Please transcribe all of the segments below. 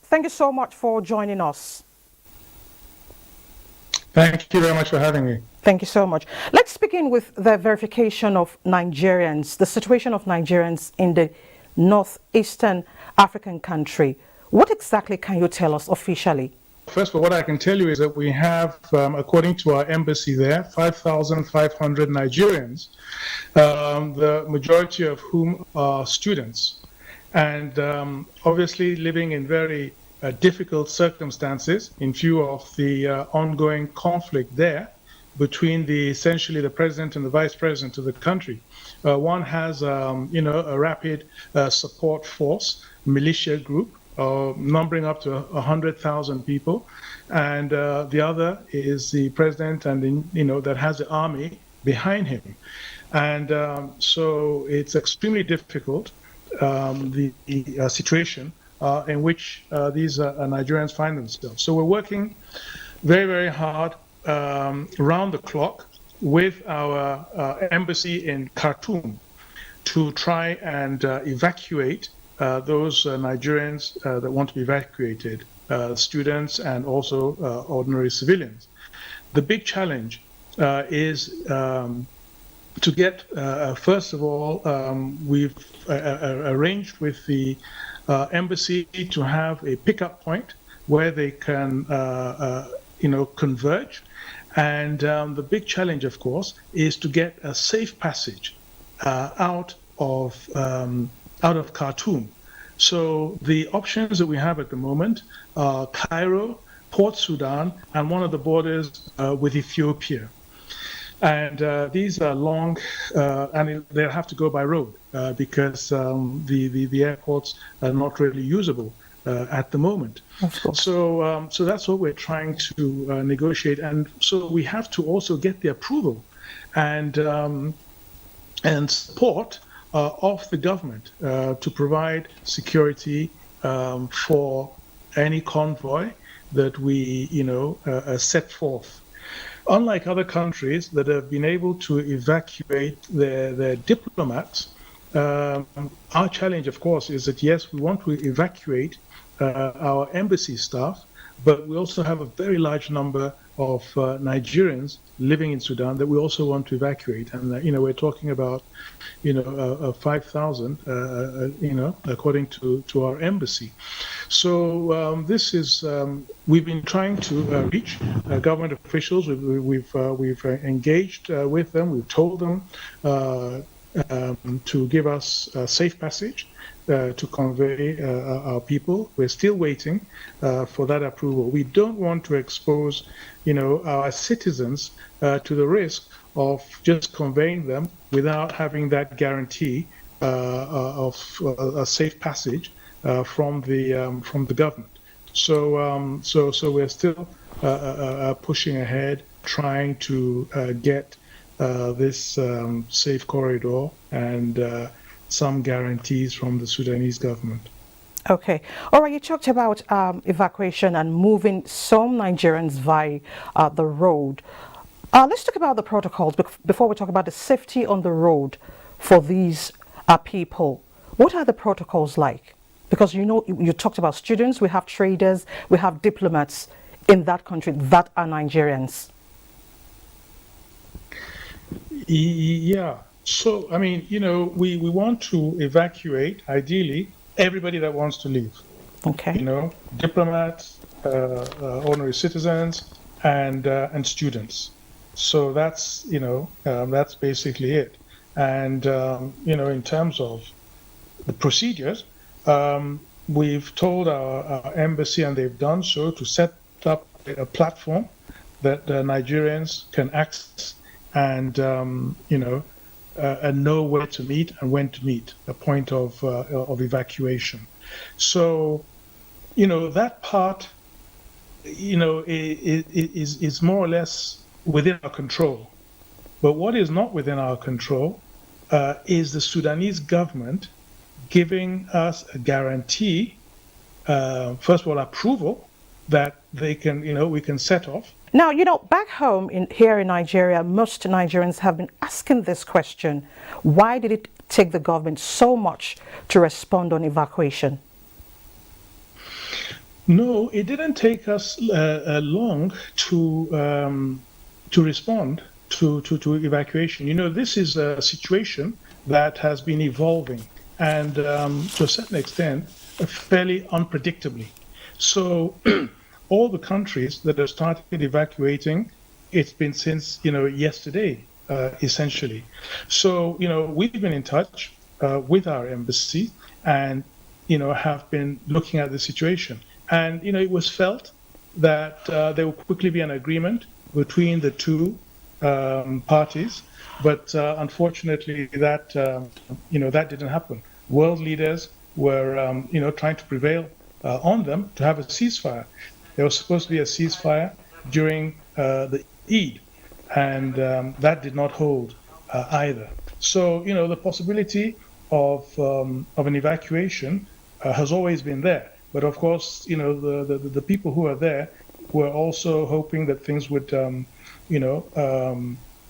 thank you so much for joining us. Thank you very much for having me. Thank you so much. Let's begin with the verification of Nigerians, the situation of Nigerians in the northeastern African country. What exactly can you tell us officially? First of all, what I can tell you is that we have, according to our embassy there, 5,500 Nigerians, the majority of whom are students, and obviously living in very difficult circumstances in view of the ongoing conflict there between essentially the president and the vice president of the country. One has, a rapid support force, militia group, numbering up to 100,000 people, and the other is the president, and that has the army behind him, and so it's extremely difficult, the situation in which these Nigerians find themselves. So we're working very, very hard round the clock with our embassy in Khartoum to try and evacuate those Nigerians that want to be evacuated, students and also ordinary civilians. The big challenge is to get, first of all, we've arranged with the embassy to have a pickup point where they can, converge. And the big challenge, of course, is to get a safe passage out of Khartoum. So the options that we have at the moment are Cairo, Port Sudan, and one of the borders with Ethiopia. And these are long, and they'll have to go by road because the airports are not really usable at the moment. So that's what we're trying to negotiate, and so we have to also get the approval and support of the government to provide security for any convoy that we set forth. Unlike other countries that have been able to evacuate their diplomats, our challenge, of course, is that yes, we want to evacuate our embassy staff, but we also have a very large number of Nigerians living in Sudan that we also want to evacuate, and we're talking about 5,000, according to our embassy. So this is we've been trying to reach government officials. We've engaged with them. We've told them to give us a safe passage to convey our people. We're still waiting for that approval. We don't want to expose, our citizens to the risk of just conveying them without having that guarantee of a safe passage from the government. So we're still pushing ahead, trying to get this safe corridor and some guarantees from the Sudanese government. Okay. All right, you talked about evacuation and moving some Nigerians via the road. Let's talk about the protocols before we talk about the safety on the road for these people. What are the protocols like? Because you talked about students, we have traders, we have diplomats in that country that are Nigerians. Yeah. So, we want to evacuate, ideally, everybody that wants to leave. Okay. Diplomats, ordinary citizens, and students. So that's, that's basically it. And, in terms of the procedures, we've told our embassy, and they've done so, to set up a platform that Nigerians can access and, and know where to meet and when to meet, a point of evacuation. So, that part, is more or less within our control. But what is not within our control is the Sudanese government giving us a guarantee, first of all, approval that they can, we can set off. Now, back home here in Nigeria, most Nigerians have been asking this question. Why did it take the government so much to respond on evacuation? No, it didn't take us long to respond to evacuation. You know, this is a situation that has been evolving and to a certain extent, fairly unpredictably. So all the countries that have started evacuating, it's been since, yesterday, essentially. So, we've been in touch with our embassy and, have been looking at the situation. And, it was felt that there will quickly be an agreement between the two parties. But unfortunately, that didn't happen. World leaders were, trying to prevail on them to have a ceasefire. There was supposed to be a ceasefire during the Eid, and that did not hold either. So, the possibility of an evacuation has always been there. But of course, the people who are there were also hoping that things would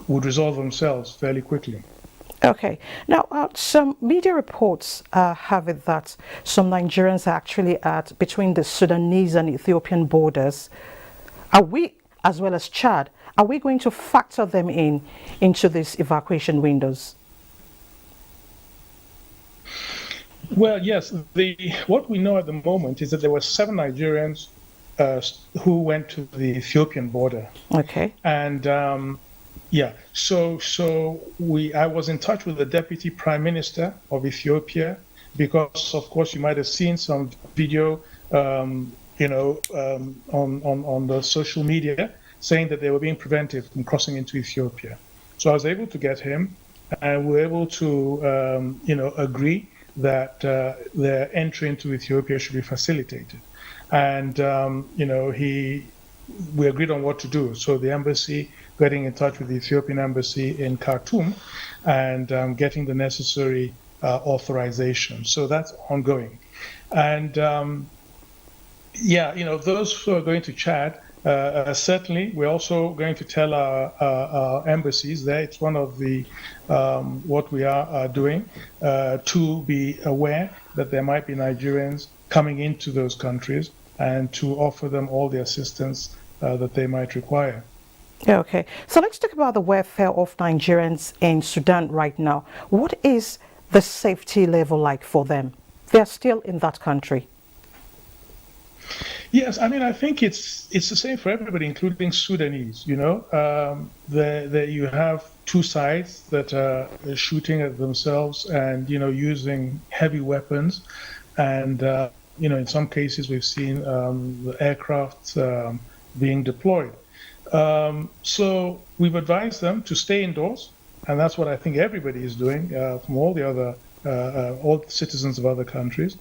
resolve themselves fairly quickly. Okay. Now, some media reports have it that some Nigerians are actually at between the Sudanese and Ethiopian borders. Are we, as well as Chad, are we going to factor them into these evacuation windows? Well, yes. What we know at the moment is that there were 7 Nigerians who went to the Ethiopian border. Okay. And yeah, so I was in touch with the Deputy Prime Minister of Ethiopia because, of course, you might have seen some video, on the social media saying that they were being prevented from crossing into Ethiopia. So I was able to get him, and we were able to, agree that their entry into Ethiopia should be facilitated. And we agreed on what to do. So the embassy getting in touch with the Ethiopian embassy in Khartoum and getting the necessary authorization. So that's ongoing. And those who are going to Chad, certainly we're also going to tell our embassies there. It's one of the what we are doing to be aware that there might be Nigerians coming into those countries and to offer them all the assistance that they might require. Okay, so let's talk about the welfare of Nigerians in Sudan right now. What is the safety level like for them? They're still in that country. Yes, I mean, I think it's the same for everybody, including Sudanese. You have two sides that are shooting at themselves and using heavy weapons, and in some cases we've seen the aircraft being deployed. So we've advised them to stay indoors, and that's what I think everybody is doing from all the citizens of other countries.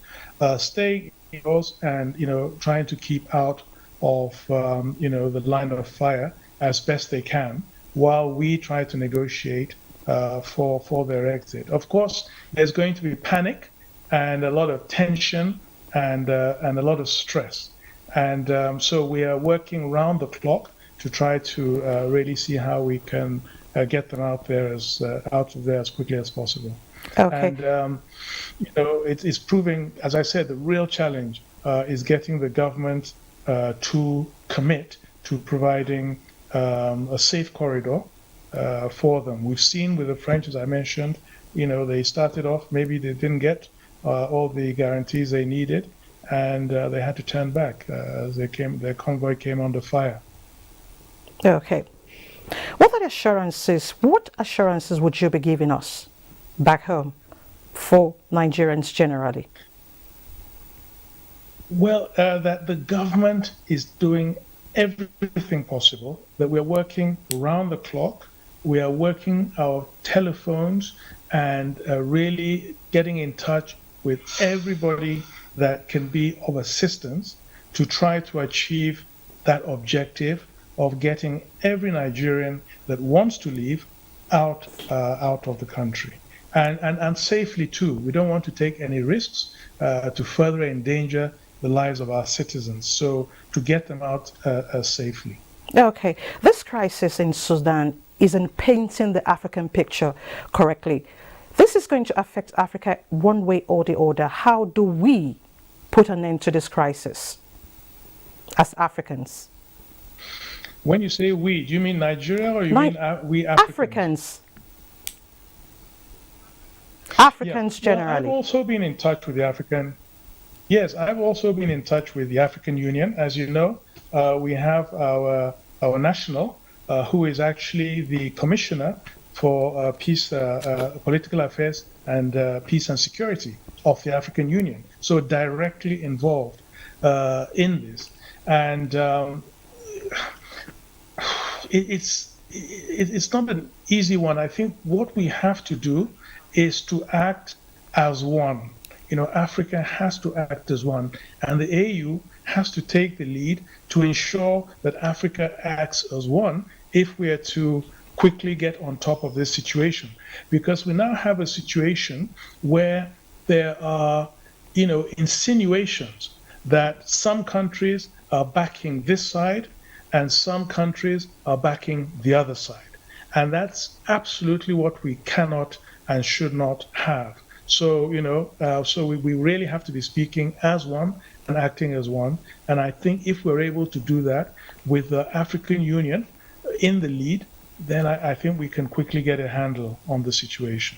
Stay indoors and trying to keep out of the line of fire as best they can, while we try to negotiate for their exit. Of course, there's going to be panic and a lot of tension and a lot of stress, and so we are working round the clock to try to really see how we can get them out of there as quickly as possible. Okay. And it's proving, as I said, the real challenge is getting the government to commit to providing a safe corridor for them. We've seen with the French, as I mentioned, they started off, maybe they didn't get all the guarantees they needed, and they had to turn back as their convoy came under fire. Okay. What assurances would you be giving us back home for Nigerians generally? Well, that the government is doing everything possible, that we're working round the clock, we are working our telephones and really getting in touch with everybody that can be of assistance to try to achieve that objective of getting every Nigerian that wants to leave out of the country. And safely too. We don't want to take any risks to further endanger the lives of our citizens. So to get them out safely. Okay, this crisis in Sudan isn't painting the African picture correctly. This is going to affect Africa one way or the other. How do we put an end to this crisis? as Africans? When you say we, do you mean Nigeria or you Ni- mean we Africans? Africans. Yeah. Africans Well, I've generally. also been in touch with the African. Yes, I've also been in touch with the African Union. As you know, we have our national, who is actually the commissioner for peace, political affairs, and peace and security of the African Union. So directly involved in this, and it's not an easy one. I think what we have to do is to act as one. Africa has to act as one, and the AU has to take the lead to ensure that Africa acts as one if we are to quickly get on top of this situation. Because we now have a situation where there are, insinuations that some countries are backing this side and some countries are backing the other side. And that's absolutely what we cannot and should not have. So, we really have to be speaking as one and acting as one. And I think if we're able to do that with the African Union in the lead, then I think we can quickly get a handle on the situation.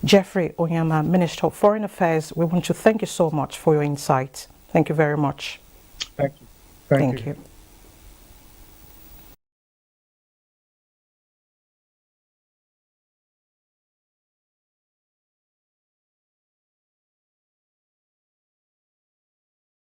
Jeffrey Onyama, Minister of Foreign Affairs, we want to thank you so much for your insight. Thank you very much. Thank you. Thank you.